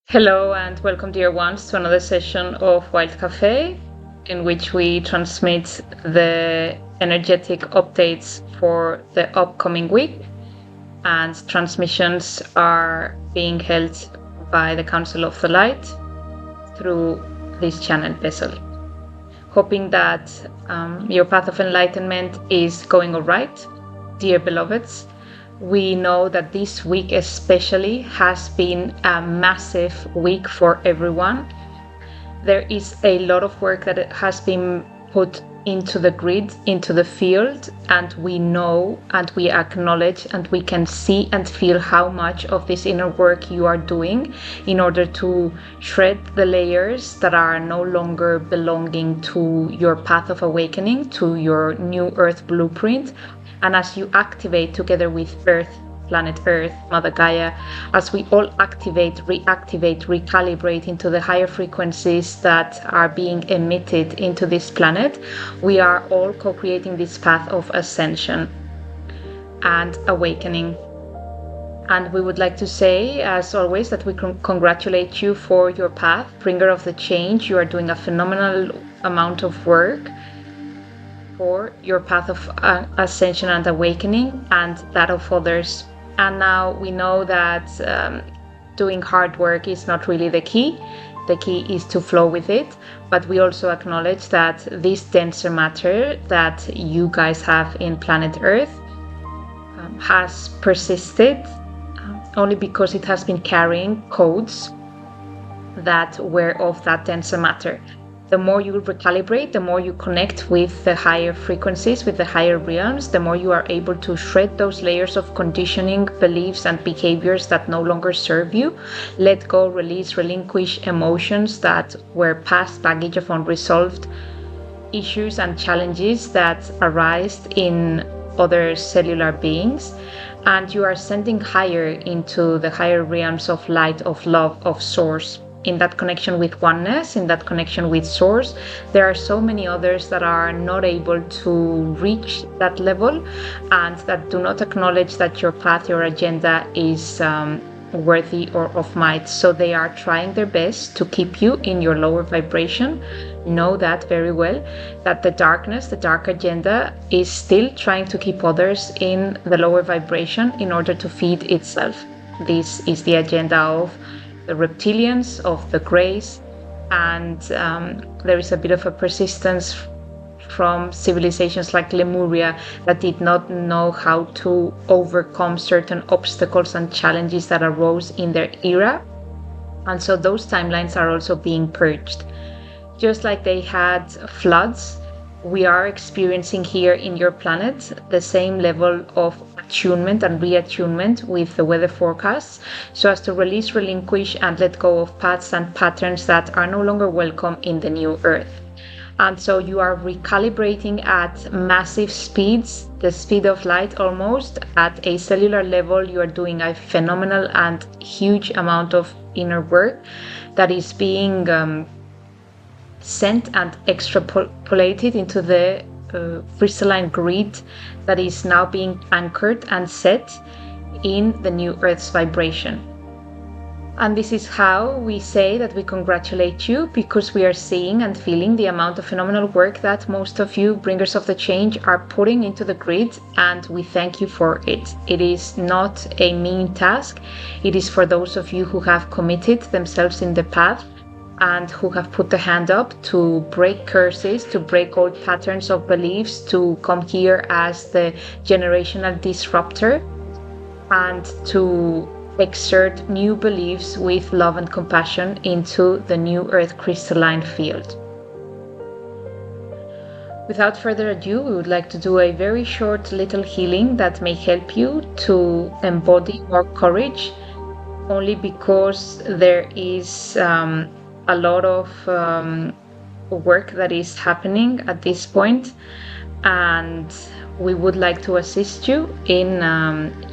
Hello and welcome, dear ones, to another session of Wild Cafe, in which we transmit the energetic updates for the upcoming week. And transmissions are being held by the Council of the Light through this channel vessel. Hoping that your path of enlightenment is going all right, dear beloveds. We know that this week especially has been a massive week for everyone. There is a lot of work that has been put into the grid, into the field, and we know and we acknowledge and we can see and feel how much of this inner work you are doing in order to shred the layers that are no longer belonging to your path of awakening, to your new earth blueprint. And as you activate together with Earth, planet Earth, Mother Gaia, as we all activate, reactivate, recalibrate into the higher frequencies that are being emitted into this planet, we are all co-creating this path of ascension and awakening. And we would like to say, as always, that we congratulate you for your path, bringer of the change. You are doing a phenomenal amount of work for your path of ascension and awakening and that of others. And now we know that doing hard work is not really the key. The key is to flow with it. But we also acknowledge that this denser matter that you guys have in planet Earth has persisted only because it has been carrying codes that were of that denser matter. The more you recalibrate, the more you connect with the higher frequencies, with the higher realms, the more you are able to shred those layers of conditioning, beliefs, and behaviors that no longer serve you. Let go, release, relinquish emotions that were past baggage of unresolved issues and challenges that arise in other cellular beings. And you are ascending higher into the higher realms of light, of love, of source. In that connection with oneness, in that connection with source, there are so many others that are not able to reach that level and that do not acknowledge that your path, your agenda is worthy or of might. So they are trying their best to keep you in your lower vibration. Know that very well, that the darkness, the dark agenda is still trying to keep others in the lower vibration in order to feed itself. This is the agenda of the reptilians, of the grays, and there is a bit of a persistence from civilizations like Lemuria that did not know how to overcome certain obstacles and challenges that arose in their era. And so those timelines are also being purged. Just like they had floods, we are experiencing here in your planet the same level of attunement and reattunement with the weather forecasts, so as to release, relinquish, and let go of paths and patterns that are no longer welcome in the new earth. And so you are recalibrating at massive speeds, the speed of light almost. At a cellular level, you are doing a phenomenal and huge amount of inner work that is being sent and extrapolated into the crystalline grid that is now being anchored and set in the new Earth's vibration. And this is how we say that we congratulate you, because we are seeing and feeling the amount of phenomenal work that most of you bringers of the change are putting into the grid, and we thank you for it. It is not a mean task. It is for those of you who have committed themselves in the path and who have put the hand up to break curses, to break old patterns of beliefs, to come here as the generational disruptor and to exert new beliefs with love and compassion into the new earth crystalline field. Without further ado, we would like to do a very short little healing that may help you to embody more courage, only because there is a lot of work that is happening at this point, and we would like to assist you in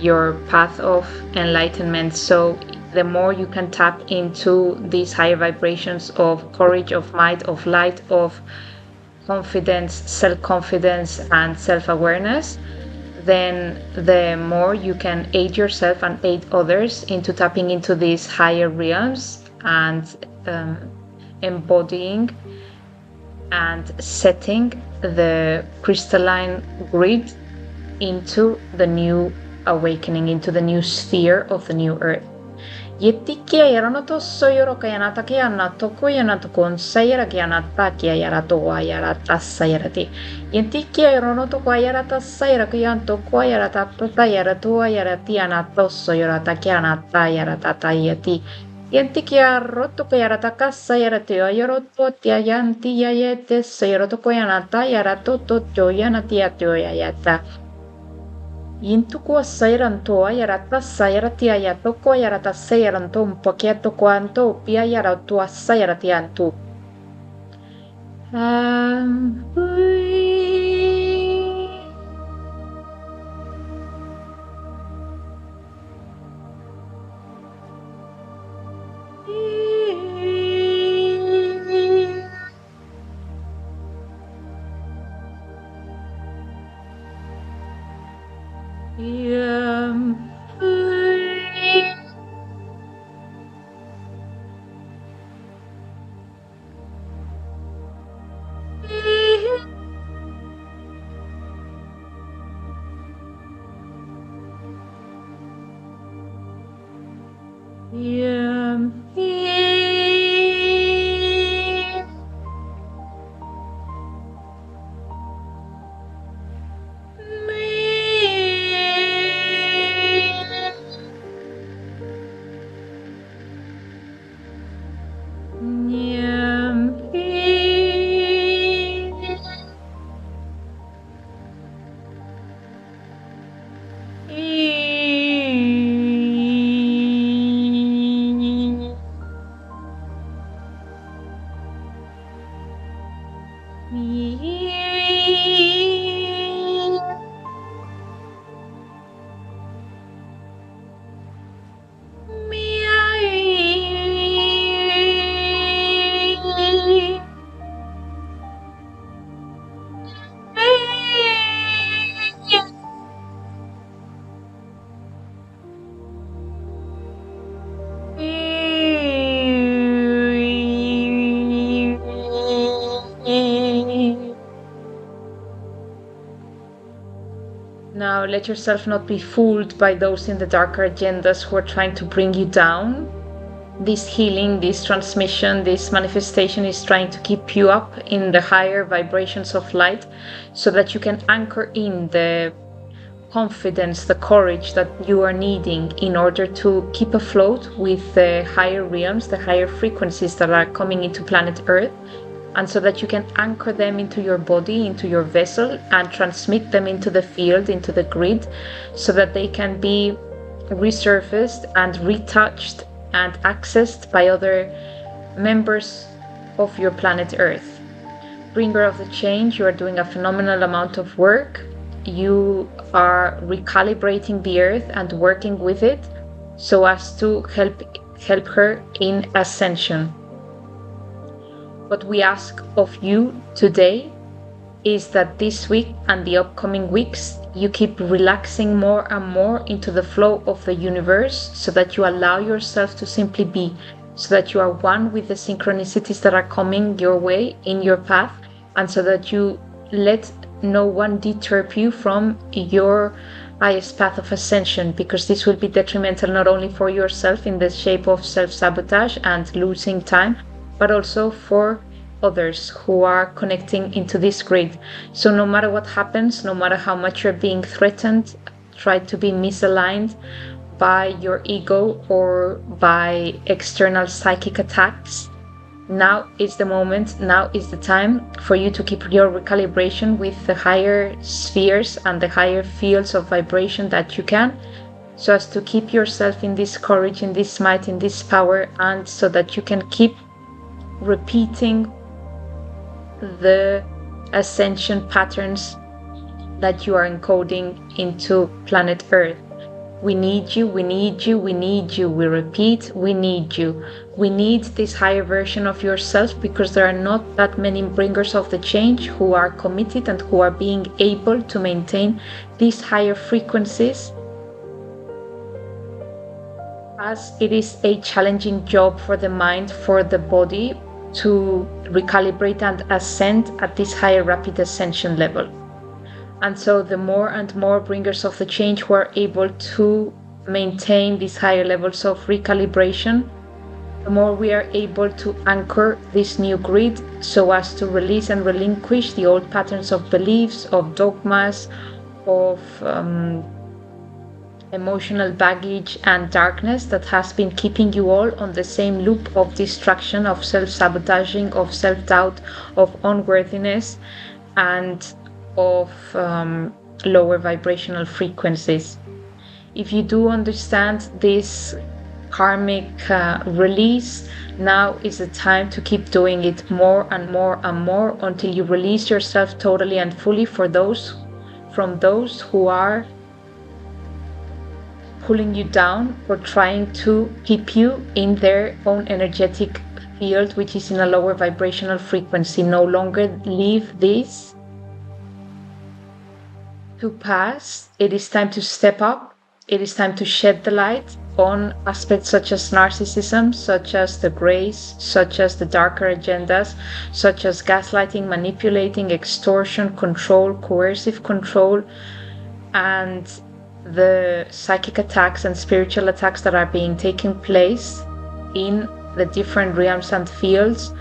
your path of enlightenment. So the more you can tap into these higher vibrations of courage, of might, of light, of confidence, self-confidence, and self-awareness, then the more you can aid yourself and aid others into tapping into these higher realms and embodying and setting the crystalline grid into the new awakening, into the new sphere of the new earth. Yetikia yarano to soyoro kayanata kiana toko yanato kon sayara kianata kia yarato ayarata sayarati. Yentikia yarano to ayarata sayara kianto koyarata tayarato ayarati anato soyorata kianata yarata tayati. Yentikia roto kayarata kasayarati ayoroto tiayanti yayete sayoroto koyanata yarato to joyanati atoyayata. Intuku sayranto ayarata sayarati ayatoko ayarata sayranto un poquito quanto pia ayarato sayarati antu. Now let yourself not be fooled by those in the darker agendas who are trying to bring you down. This healing, this transmission, this manifestation is trying to keep you up in the higher vibrations of light so that you can anchor in the confidence, the courage that you are needing in order to keep afloat with the higher realms, the higher frequencies that are coming into planet Earth, and so that you can anchor them into your body, into your vessel, and transmit them into the field, into the grid, so that they can be resurfaced and retouched and accessed by other members of your planet Earth. Bringer of the change, you are doing a phenomenal amount of work. You are recalibrating the earth and working with it so as to help her in ascension. What we ask of you today is that this week and the upcoming weeks you keep relaxing more and more into the flow of the universe so that you allow yourself to simply be, so that you are one with the synchronicities that are coming your way in your path, and so that you let no one deter you from your highest path of ascension, because this will be detrimental not only for yourself in the shape of self-sabotage and losing time, but also for others who are connecting into this grid. So no matter what happens, no matter how much you're being threatened, try to be misaligned by your ego or by external psychic attacks. Now is the moment, now is the time for you to keep your recalibration with the higher spheres and the higher fields of vibration that you can, so as to keep yourself in this courage, in this might, in this power, and so that you can keep repeating the ascension patterns that you are encoding into planet Earth. We need you, we need you, we need you. We repeat, we need you. We need this higher version of yourself, because there are not that many bringers of the change who are committed and who are being able to maintain these higher frequencies as it is a challenging job for the mind, for the body to recalibrate and ascend at this higher rapid ascension level. And so the more and more bringers of the change who are able to maintain these higher levels of recalibration, the more we are able to anchor this new grid so as to release and relinquish the old patterns of beliefs, of dogmas, of emotional baggage and darkness that has been keeping you all on the same loop of distraction, of self-sabotaging, of self-doubt, of unworthiness, and of lower vibrational frequencies. If you do understand this karmic release, now is the time to keep doing it more and more and more until you release yourself totally and fully from those who are pulling you down or trying to keep you in their own energetic field, which is in a lower vibrational frequency. No longer leave this to pass. It is time to step up. It is time to shed the light on aspects such as narcissism, such as the grace, such as the darker agendas, such as gaslighting, manipulating, extortion, control, coercive control, and the psychic attacks and spiritual attacks that are being taken place in the different realms and fields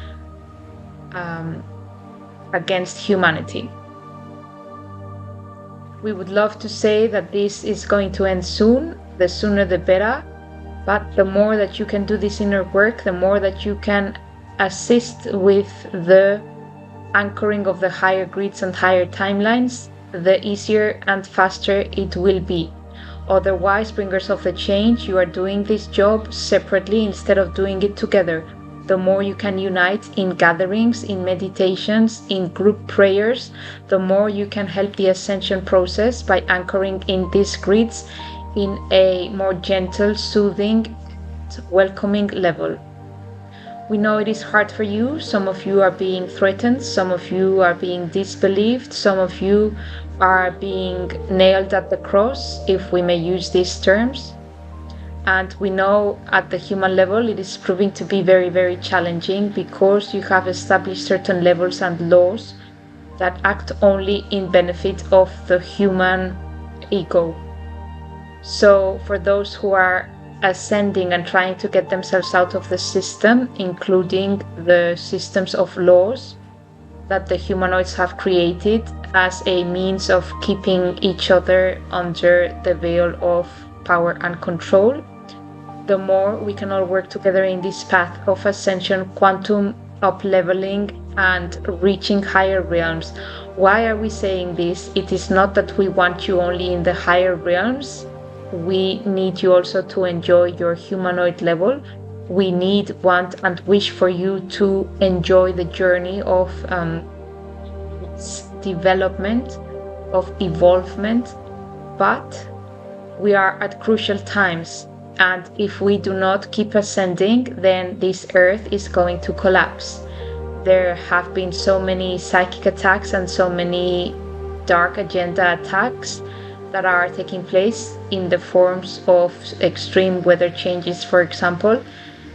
against humanity. We would love to say that this is going to end soon, the sooner the better, but the more that you can do this inner work, the more that you can assist with the anchoring of the higher grids and higher timelines, the easier and faster it will be. Otherwise, bringers of the change, you are doing this job separately instead of doing it together. The more you can unite in gatherings, in meditations, in group prayers, the more you can help the ascension process by anchoring in these grids in a more gentle, soothing, welcoming level. We know it is hard for you. Some of you are being threatened, some of you are being disbelieved, some of you are being nailed at the cross, if we may use these terms. And we know at the human level it is proving to be very, very challenging because you have established certain levels and laws that act only in benefit of the human ego. So for those who are ascending and trying to get themselves out of the system, including the systems of laws that the humanoids have created as a means of keeping each other under the veil of power and control, the more we can all work together in this path of ascension, quantum up-leveling, and reaching higher realms. Why are we saying this? It is not that we want you only in the higher realms. We need you also to enjoy your humanoid level. We need, want, and wish for you to enjoy the journey of development, of evolvement, but we are at crucial times. And if we do not keep ascending, then this earth is going to collapse. There have been so many psychic attacks and so many dark agenda attacks that are taking place in the forms of extreme weather changes, for example,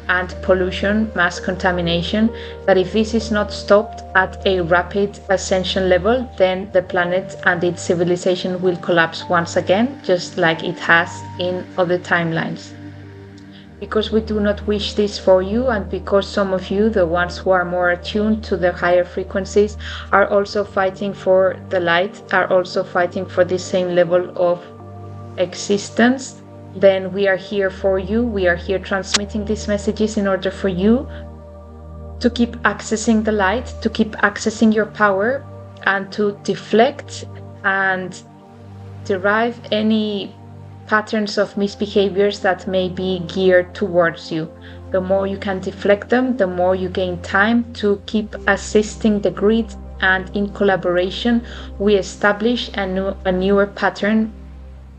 and pollution, mass contamination, that if this is not stopped at a rapid ascension level, then the planet and its civilization will collapse once again, just like it has in other timelines. Because we do not wish this for you, and because some of you, the ones who are more attuned to the higher frequencies, are also fighting for the light, are also fighting for this same level of existence, then we are here for you. We are here transmitting these messages in order for you to keep accessing the light, to keep accessing your power, and to deflect and derive any patterns of misbehaviors that may be geared towards you. The more you can deflect them, the more you gain time to keep assisting the grid, and in collaboration we establish a newer pattern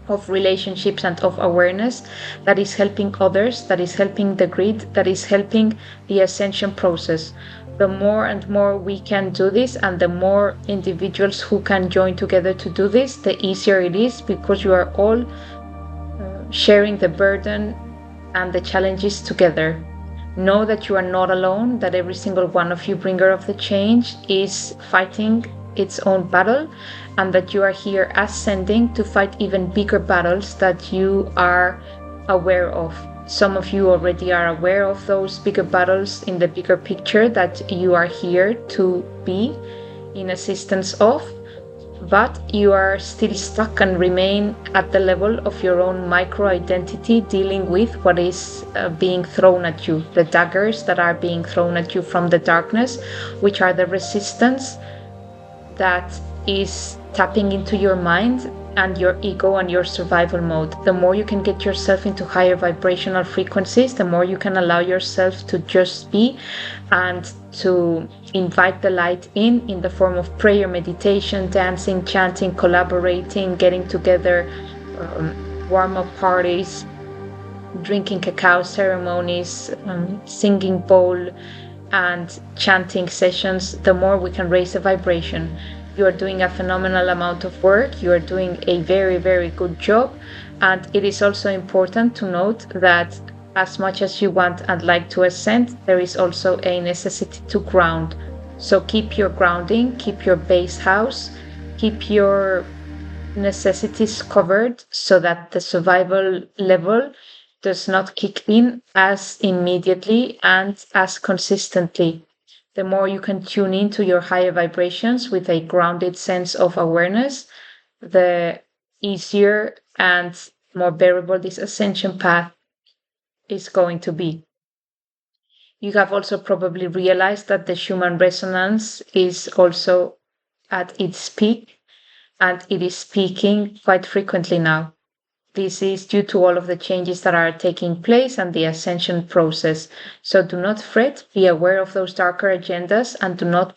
of relationships and of awareness that is helping others, that is helping the grid, that is helping the ascension process. The more and more we can do this, and the more individuals who can join together to do this, the easier it is, because you are all sharing the burden and the challenges together. Know that you are not alone, that every single one of you, bringer of the change, is fighting its own battle, and that you are here ascending to fight even bigger battles that you are aware of. Some of you already are aware of those bigger battles in the bigger picture that you are here to be in assistance of, but you are still stuck and remain at the level of your own micro identity, dealing with what is being thrown at you, the daggers that are being thrown at you from the darkness, which are the resistance that is tapping into your mind and your ego and your survival mode. The more you can get yourself into higher vibrational frequencies, the more you can allow yourself to just be and to invite the light in the form of prayer, meditation, dancing, chanting, collaborating, getting together, warm-up parties, drinking cacao ceremonies, singing bowl, and chanting sessions. The more we can raise the vibration. You are doing a phenomenal amount of work. You are doing a very, very good job. And it is also important to note that as much as you want and like to ascend, there is also a necessity to ground. So keep your grounding, keep your base house, keep your necessities covered so that the survival level does not kick in as immediately and as consistently. The more you can tune into your higher vibrations with a grounded sense of awareness, the easier and more bearable this ascension path is going to be. You have also probably realized that the Schumann resonance is also at its peak, and it is peaking quite frequently now. This is due to all of the changes that are taking place and the ascension process. So do not fret, be aware of those darker agendas, and do not